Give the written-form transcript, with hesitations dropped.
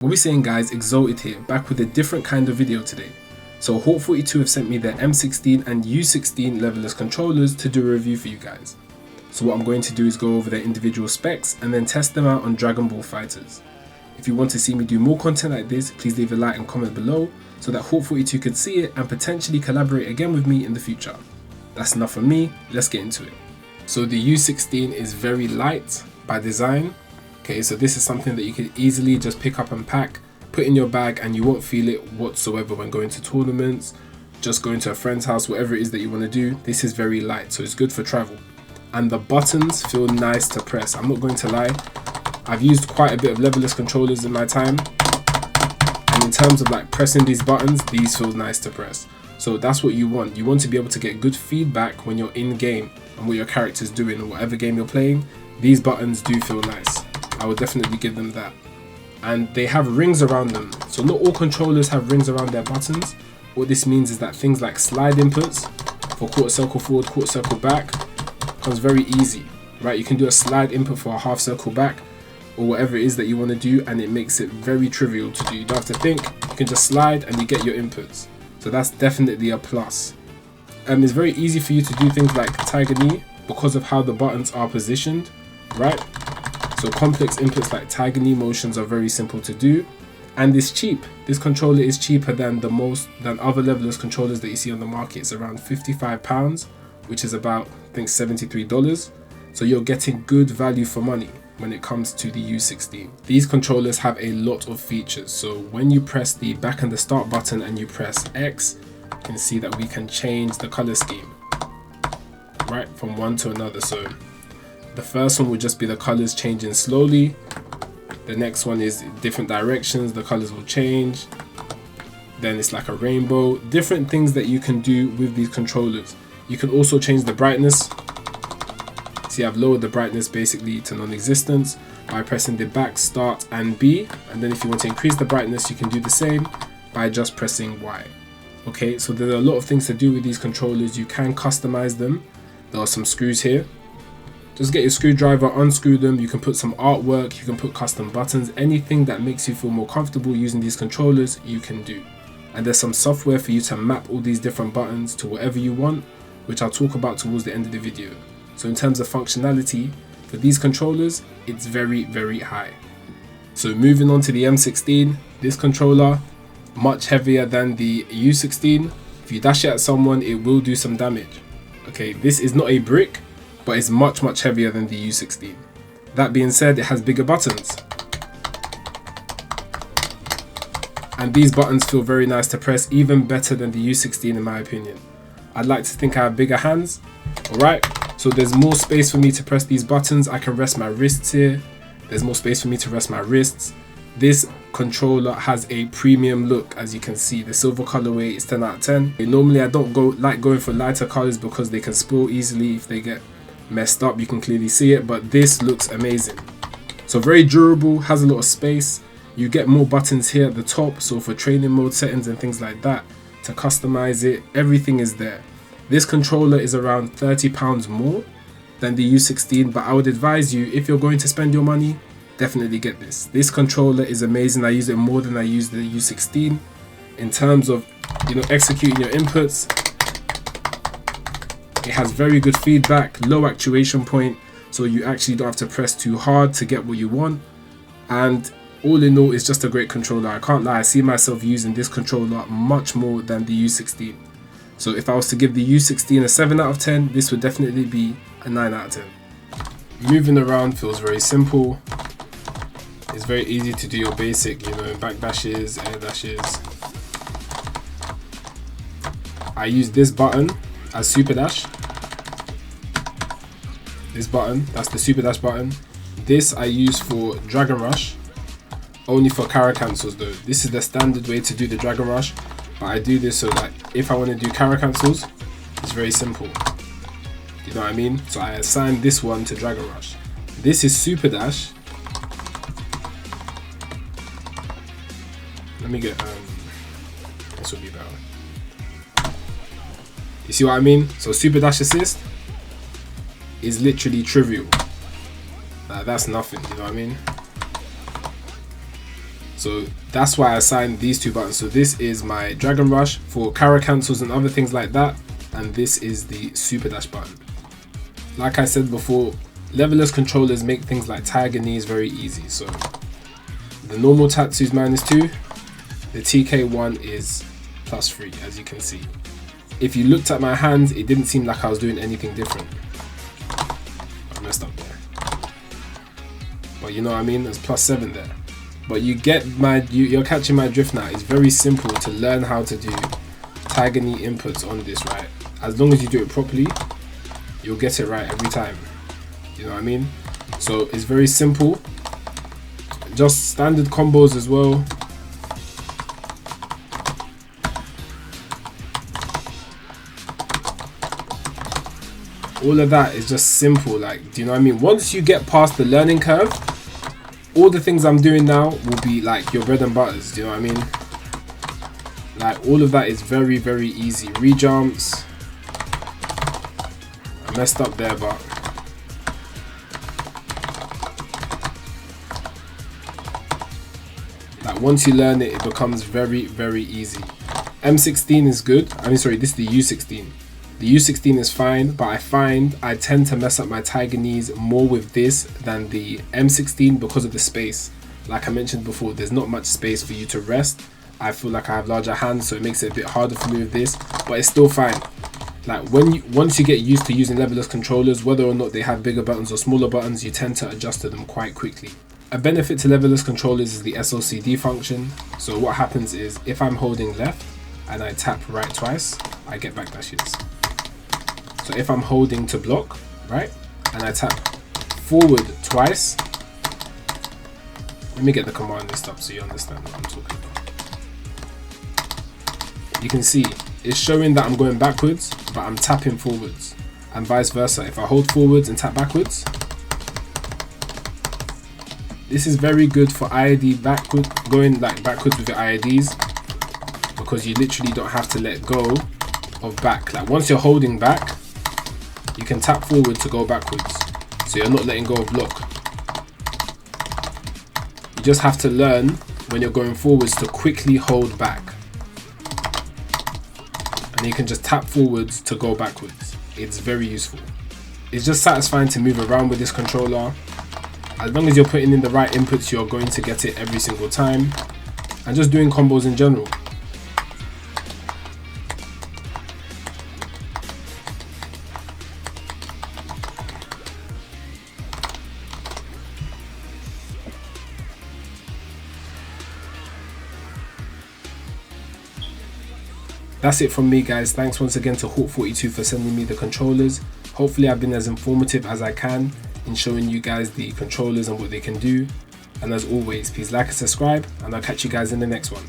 What we saying, guys? Exalted here, back with a different kind of video today. So HAUTE 42 have sent me their M16 and U16 Leverless controllers to do a review for you guys. So what I'm going to do is go over their individual specs and then test them out on Dragon Ball fighters. If you want to see me do more content like this, please leave a like and comment below so that HAUTE 42 could see it and potentially collaborate again with me in the future. That's enough from me, let's get into it. So the U16 is very light by design. Okay, so this is something that you can easily just pick up and pack, put in your bag, and you won't feel it whatsoever when going to tournaments, just going to a friend's house, whatever it is that you want to do. This is very light, so it's good for travel. And the buttons feel nice to press. I'm not going to lie, I've used quite a bit of Leverless controllers in my time, and in terms of like pressing these buttons, these feel nice to press. So that's what you want. You want to be able to get good feedback when you're in game and what your character's doing or whatever game you're playing. These buttons do feel nice. I would definitely give them that. And they have rings around them. So not all controllers have rings around their buttons. What this means is that things like slide inputs for quarter circle forward, quarter circle back comes very easy, right? You can do a slide input for a half circle back or whatever it is that you want to do, and it makes it very trivial to do. You don't have to think, you can just slide and you get your inputs. So that's definitely a plus. It's very easy for you to do things like Tiger Knee because of how the buttons are positioned, right? So complex inputs like Tiger Knee motions are very simple to do, and it's cheap. This controller is cheaper than other Leverless controllers that you see on the market. It's around £55, which is about, I think, $73. So you're getting good value for money when it comes to the U16. These controllers have a lot of features. So when you press the back and the start button and you press X, you can see that we can change the color scheme, right, from one to another. So the first one would just be the colors changing slowly. The next one is different directions, the colors will change. Then it's like a rainbow. Different things that you can do with these controllers. You can also change the brightness. See, I've lowered the brightness basically to non-existence by pressing the back, start, and B. And then if you want to increase the brightness, you can do the same by just pressing Y. Okay, so there are a lot of things to do with these controllers. You can customize them. There are some screws here. Just get your screwdriver, unscrew them. You can put some artwork, you can put custom buttons, anything that makes you feel more comfortable using these controllers, you can do. And there's some software for you to map all these different buttons to whatever you want, which I'll talk about towards the end of the video. So in terms of functionality, for these controllers, it's very, very high. So moving on to the M16, this controller, much heavier than the U16. If you dash it at someone, it will do some damage. Okay, this is not a brick, but it's much, much heavier than the U16. That being said, it has bigger buttons. And these buttons feel very nice to press, even better than the U16 in my opinion. I'd like to think I have bigger hands, alright? So there's more space for me to press these buttons. I can rest my wrists here. There's more space for me to rest my wrists. This controller has a premium look, as you can see. The silver colorway is 10 out of 10. Normally I don't like going for lighter colors because they can spoil easily if they get messed up. You can clearly see it, but this looks amazing. So very durable, has a lot of space. You get more buttons here at the top, so for training mode settings and things like that, to customize it, everything is there. This controller is around £30 more than the U16, but I would advise you, if you're going to spend your money, definitely get this. This controller is amazing. I use it more than I use the U16 in terms of, executing your inputs. It has very good feedback, low actuation point, so you actually don't have to press too hard to get what you want. And all in all, it's just a great controller. I can't lie, I see myself using this controller much more than the U16. So if I was to give the U16 a 7 out of 10, this would definitely be a 9 out of 10. Moving around feels very simple. It's very easy to do your basic, back dashes, air dashes. I use this button as super dash. This button, that's the super dash button. This I use for Dragon Rush, only for Kara cancels though. This is the standard way to do the Dragon Rush, but I do this so that if I want to do Kara cancels, it's very simple. You know what I mean? So I assign this one to Dragon Rush. This is super dash. Let me get this will be better. You see what I mean? So super dash assist is literally trivial. That's nothing, you know what I mean? So that's why I assigned these two buttons. So this is my Dragon Rush for carry cancels and other things like that, and this is the Super Dash button. Like I said before, Leverless controllers make things like Tiger Knees very easy. So the normal Tatsu's -2, the TK1 is +3, as you can see. If you looked at my hands, it didn't seem like I was doing anything different. I messed up there, but you know what I mean, there's +7 there. But you get you're catching my drift now. It's very simple to learn how to do Tiger Knee inputs on this, right? As long as you do it properly, you'll get it right every time. You know what I mean? So it's very simple. Just standard combos as well. All of that is just simple, like, do you know what I mean? Once you get past the learning curve, all the things I'm doing now will be like your bread and butters, do you know what I mean? Like, all of that is very, very easy. Re-jumps. I messed up there, but like, once you learn it, it becomes very, very easy. M16 is good. I mean, sorry, this is the U16. The U16 is fine, but I find I tend to mess up my Tiger Knees more with this than the M16 because of the space. Like I mentioned before, there's not much space for you to rest. I feel like I have larger hands, so it makes it a bit harder for me with this, but it's still fine. Like, once you get used to using Leverless controllers, whether or not they have bigger buttons or smaller buttons, you tend to adjust to them quite quickly. A benefit to Leverless controllers is the SLCD function. So what happens is, if I'm holding left and I tap right twice, I get backdashes. So if I'm holding to block, right, and I tap forward twice, let me get the command list up so you understand what I'm talking about. You can see it's showing that I'm going backwards, but I'm tapping forwards, and vice versa. If I hold forwards and tap backwards, this is very good for IID backward, going like backwards with your IIDs, because you literally don't have to let go of back. Like, once you're holding back, you can tap forward to go backwards, so you're not letting go of block. You just have to learn when you're going forwards to quickly hold back, and you can just tap forwards to go backwards. It's very useful. It's just satisfying to move around with this controller. As long as you're putting in the right inputs, you're going to get it every single time, and just doing combos in general. That's it from me, guys. Thanks once again to HAUTE42 for sending me the controllers. Hopefully I've been as informative as I can in showing you guys the controllers and what they can do. And as always, please like and subscribe, and I'll catch you guys in the next one.